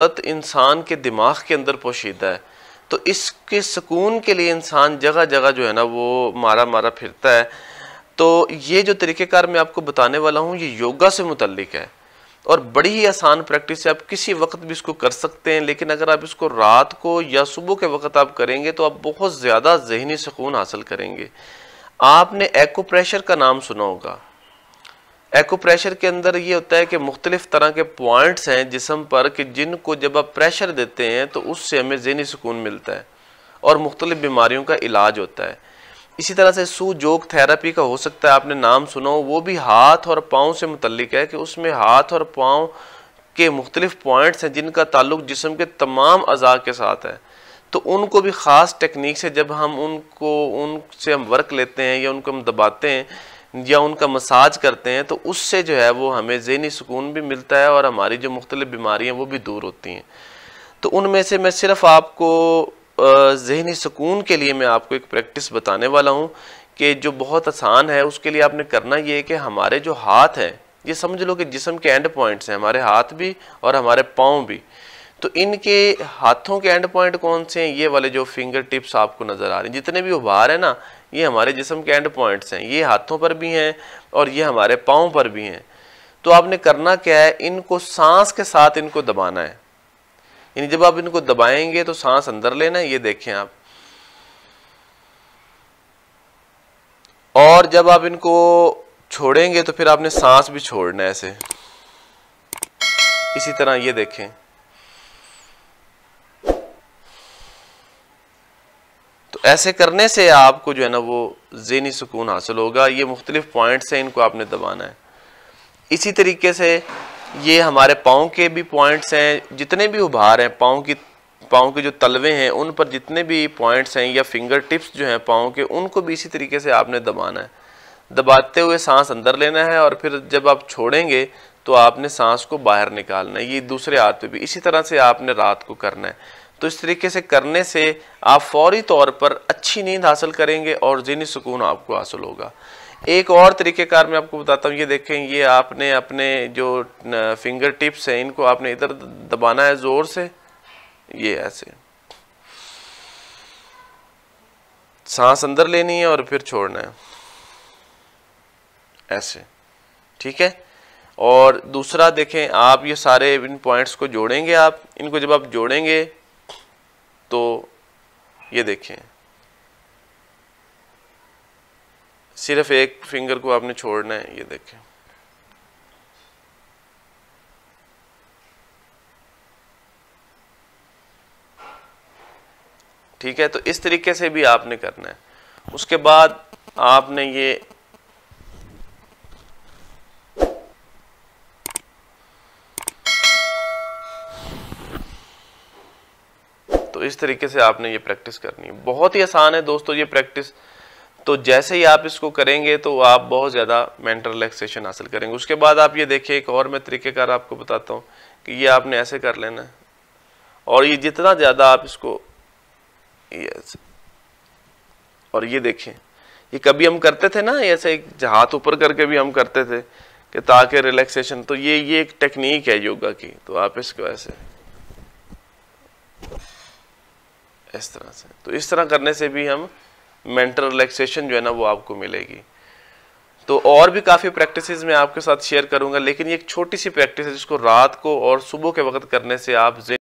इंसान के दिमाग के अंदर पोशीदा है, तो इसके सुकून के लिए इंसान जगह जगह जो है ना वो मारा मारा फिरता है। तो ये जो तरीक़ेकार मैं आपको बताने वाला हूँ ये योगा से मुतल्लिक है और बड़ी ही आसान प्रैक्टिस है। आप किसी वक्त भी इसको कर सकते हैं, लेकिन अगर आप इसको रात को या सुबह के वक्त आप करेंगे तो आप बहुत ज़्यादा ज़हनी सुकून हासिल करेंगे। आपने एक्यूप्रेशर का नाम सुना होगा। एक्यूप्रेशर के अंदर ये होता है कि मुख्तलिफ तरह के पॉइंट्स हैं जिस्म पर कि जिनको जब आप प्रेशर देते हैं तो उससे हमें ज़हनी सुकून मिलता है और मुख्तलिफ बीमारियों का इलाज होता है। इसी तरह से सू जोग थेरेपी का हो सकता है, आपने नाम सुना हो, वो भी हाथ और पाँव से मुतल्लिक है कि उसमें हाथ और पाँव के मुख्तलिफ पॉइंट्स हैं जिनका ताल्लुक जिस्म के तमाम अज़ा के साथ है। तो उनको भी ख़ास टेक्निक से जब हम उनसे हम वर्क लेते हैं या उनको हम दबाते हैं या उनका मसाज करते हैं तो उससे जो है वो हमें ज़हनी सुकून भी मिलता है और हमारी जो मुख्तलिफ बीमारियाँ वो भी दूर होती हैं। तो उनमें से मैं सिर्फ आपको ज़हनी सुकून के लिए मैं आपको एक प्रैक्टिस बताने वाला हूँ कि जो बहुत आसान है। उसके लिए आपने करना ये है कि हमारे जो हाथ हैं, ये समझ लो कि जिस्म के एंड पॉइंट्स हैं, हमारे हाथ भी और हमारे पाँव भी। तो इनके हाथों के एंड पॉइंट कौन से हैं? ये वाले जो फिंगर टिप्स आपको नज़र आ रही हैं, जितने भी उभार है ना, ये हमारे जिस्म के एंड पॉइंट्स हैं। ये हाथों पर भी हैं और ये हमारे पाँव पर भी हैं। तो आपने करना क्या है, इनको सांस के साथ इनको दबाना है। यानी जब आप इनको दबाएंगे तो सांस अंदर लेना है, ये देखें आप, और जब आप इनको छोड़ेंगे तो फिर आपने सांस भी छोड़ना है ऐसे, इसी तरह ये देखें। तो ऐसे करने से आपको जो है ना वो ज़हनी सुकून हासिल होगा। ये मुख्तलिफ पॉइंट्स हैं, इनको आपने दबाना है। इसी तरीके से ये हमारे पाँव के भी पॉइंट्स हैं, जितने भी उभार हैं पाँव के जो तलवे हैं उन पर जितने भी पॉइंट्स हैं या फिंगर टिप्स जो हैं पाँव के, उनको भी इसी तरीके से आपने दबाना है। दबाते हुए सांस अंदर लेना है और फिर जब आप छोड़ेंगे तो आपने सांस को बाहर निकालना है। ये दूसरे हाथ पे भी इसी तरह से आपने रात को करना है। तो इस तरीके से करने से आप फौरी तौर पर अच्छी नींद हासिल करेंगे और ज़हनी सुकून आपको हासिल होगा। एक और तरीक़ेकार मैं आपको बताता हूँ। ये देखें, ये आपने अपने जो फिंगर टिप्स हैं इनको आपने इधर दबाना है ज़ोर से, ये ऐसे सांस अंदर लेनी है और फिर छोड़ना है ऐसे, ठीक है। और दूसरा देखें, आप ये सारे इन पॉइंट्स को जोड़ेंगे। आप इनको जब आप जोड़ेंगे तो ये देखें, सिर्फ एक फिंगर को आपने छोड़ना है, ये देखें। ठीक है, तो इस तरीके से भी आपने करना है। उसके बाद आपने ये तो इस तरीके से आपने ये प्रैक्टिस करनी है। बहुत ही आसान है दोस्तों ये प्रैक्टिस। तो जैसे ही आप इसको करेंगे तो आप बहुत ज़्यादा मेंटल रिलैक्सेशन हासिल करेंगे। उसके बाद आप ये देखिए, एक और मैं तरीक़ेकार आपको बताता हूँ कि ये आपने ऐसे कर लेना है और ये जितना ज़्यादा आप इसको ये ऐसे, और ये देखें, ये कभी हम करते थे ना ऐसे हाथ ऊपर करके भी हम करते थे कि ताकि रिलैक्सेशन। तो ये एक टेक्निक है योगा की। तो आप इसको ऐसे इस तरह से, तो इस तरह करने से भी हम मेंटल रिलैक्सेशन जो है ना वो आपको मिलेगी। तो और भी काफ़ी प्रैक्टिसेस मैं आपके साथ शेयर करूंगा, लेकिन ये एक छोटी सी प्रैक्टिस है जिसको रात को और सुबह के वक्त करने से आप